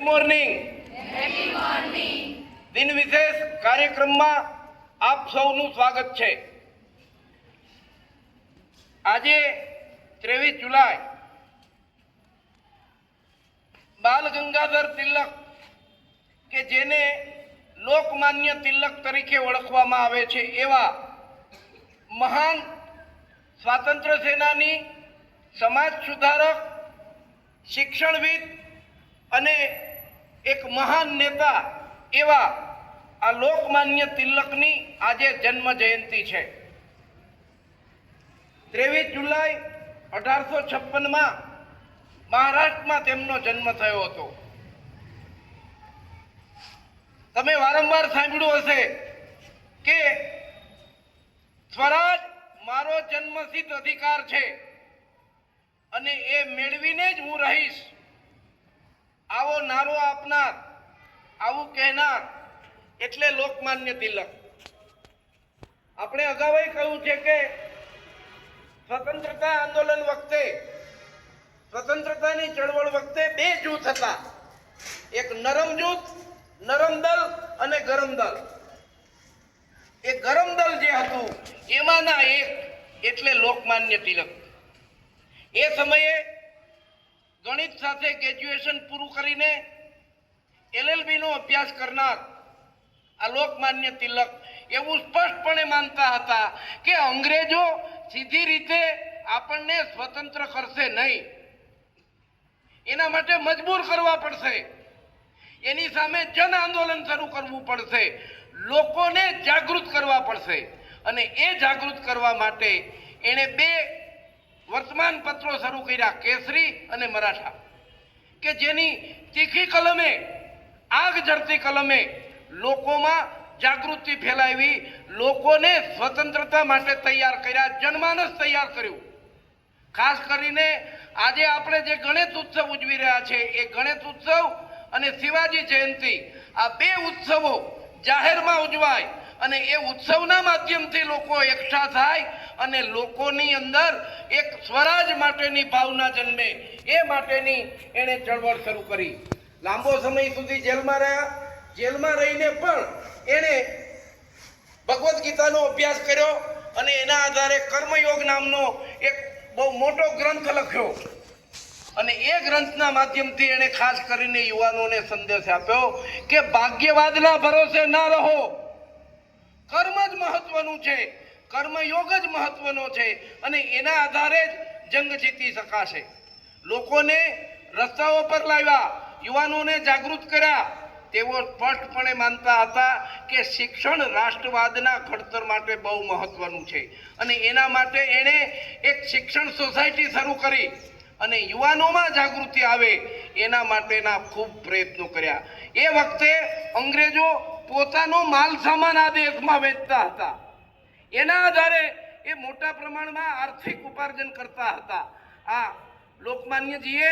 Morning દિન વિશેષ કાર્યક્રમમાં આપ સૌનું સ્વાગત છે। આજે 23 જુલાઈ બાલ ગંગાધર તિલક કે જેને લોકમાન્ય તિલક તરીકે ઓળખવામાં આવે છે એવા મહાન સ્વાતંત્ર્ય સેનાની, સમાજ સુધારક, શિક્ષણવિદ અને એક મહાન નેતા એવા આ લોકમાન્ય તિલકની આજે જન્મ જયંતિ છે। 23 જુલાઈ 1856માં મહારાષ્ટ્રમાં તેમનો જન્મ થયો હતો। તમે વારંવાર સાંભળ્યું હશે કે સ્વરાજ મારો જન્મસિદ્ધ અધિકાર છે અને એ મેળવીને જ હું રહીશ, આવો નારો આપનાર, આવું કહેનાર એટલે લોકમાન્ય તિલક। આપણે અગાઉ કહ્યું છે કે સ્વતંત્રતા આંદોલન વખતે, સ્વતંત્રતાની ચળવળ વખતે બે જૂથ હતા, એક નરમ જૂથ, નરમ દળ અને ગરમ દળ। એ ગરમ દળ જે હતું એમાંના એક એટલે લોકમાન્ય તિલક। એ સમયે ગણિત સાથે ગ્રેજ્યુએશન પૂરું કરીને LLB નો અભ્યાસ કરનાર આ લોકમાન્ય તિલક એવું સ્પષ્ટપણે માનતા હતા કે અંગ્રેજો સીધી રીતે આપણને સ્વતંત્ર કરશે નહીં, એના માટે મજબૂર કરવા પડશે, એની સામે જન આંદોલન શરૂ કરવું પડશે, લોકોને જાગૃત કરવા પડશે। અને એ જાગૃત કરવા માટે એણે બે વર્તમાન પત્રો શરૂ કર્યા, કેસરી અને મરાઠા, કે જેની તીખી કલમે, આગ ઝરતી કલમે લોકોમાં જાગૃતિ ફેલાવી, લોકોને સ્વતંત્રતા માટે તૈયાર કર્યા, જનમાનસ તૈયાર કર્યું। ખાસ કરીને આજે આપણે જે ગણેશ ઉત્સવ ઉજવી રહ્યા છે એ ગણેશ ઉત્સવ અને શિવાજી જયંતિ, આ બે ઉત્સવો જાહેરમાં ઉજવાય અને એ ઉત્સવના માધ્યમથી લોકો એકઠા થાય અને લોકોની અંદર એક સ્વરાજ માટેની ભાવના જન્મે, એ માટેની એણે ચળવળ શરૂ કરી। લાંબો સમય સુધી જેલમાં રહ્યા, જેલમાં રહીને પણ એણે ભગવદ્ ગીતાનો અભ્યાસ કર્યો અને એના આધારે કર્મયોગ નામનો એક બહુ મોટો ગ્રંથ લખ્યો અને એ ગ્રંથના માધ્યમથી એણે ખાસ કરીને યુવાનોને સંદેશ આપ્યો કે ભાગ્યવાદના ભરોસે ના રહો, કર્મ જ મહત્વનું છે, કર્મયોગ જ મહત્વનો છે અને એના આધારે જ જંગ જીતી શકાશે। લોકોને રસ્તાઓ પર લાવ્યા, યુવાનોને જાગૃત કર્યા। તેઓ સ્પષ્ટપણે માનતા હતા કે શિક્ષણ રાષ્ટ્રવાદના ઘડતર માટે બહુ મહત્વનું છે અને એના માટે એણે એક શિક્ષણ સોસાયટી શરૂ કરી અને યુવાનોમાં જાગૃતિ આવે એના માટેના ખૂબ પ્રયત્નો કર્યા। એ વખતે અંગ્રેજો પોતાનો માલ સામાન આ દેશમાં વેચતા હતા, એના આધારે એ મોટા પ્રમાણમાં આર્થિક ઉપાર્જન કરતા હતા। આ લોકમાન્યજીએ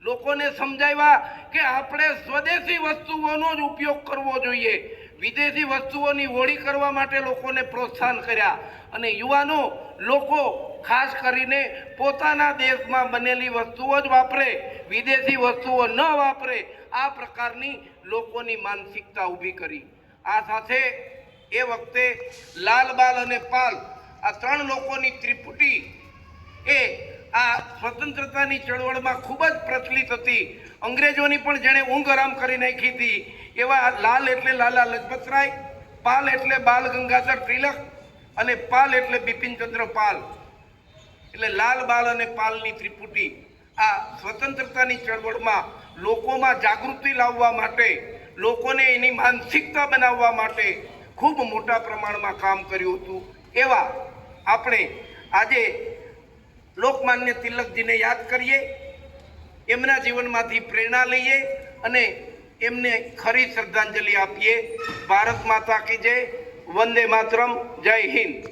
લોકોને સમજાવ્યા કે આપણે સ્વદેશી વસ્તુઓનો જ ઉપયોગ કરવો જોઈએ, વિદેશી વસ્તુઓની હોળી કરવા માટે લોકોને પ્રોત્સાહન કર્યા અને યુવાનો, લોકો ખાસ કરીને પોતાના દેશમાં બનેલી વસ્તુઓ જ વાપરે, વિદેશી વસ્તુઓ ન વાપરે, આ પ્રકારની લોકોની માનસિકતા ઊભી કરી। આ સાથે એ વખતે લાલ, બાલ અને પાલ, આ ત્રણ લોકોની ત્રિપુટી એ આ સ્વતંત્રતાની ચળવળમાં ખૂબ જ પ્રચલિત હતી। અંગ્રેજોની પણ જેણે ઊંઘ આરામ કરી નાખી હતી એવા લાલ એટલે લાલા લજપતરાય, પાલ એટલે બાલ ગંગાધર તિલક અને પાલ એટલે બિપિનચંદ્ર પાલ, એટલે લાલ, બાલ અને પાલની ત્રિપુટી આ સ્વતંત્રતાની ચળવળમાં લોકોમાં જાગૃતિ લાવવા માટે, લોકોને એની માનસિકતા બનાવવા માટે ખૂબ મોટા પ્રમાણમાં કામ કર્યું હતું। એવા આપણે આજે લોકમાન્ય તિલકજીને યાદ કરીએ, એમના જીવનમાંથી પ્રેરણા લઈએ અને એમને ખરી શ્રદ્ધાંજલિ આપીએ। ભારત માતા કી જય, વંદે માતરમ, જય હિન્દ।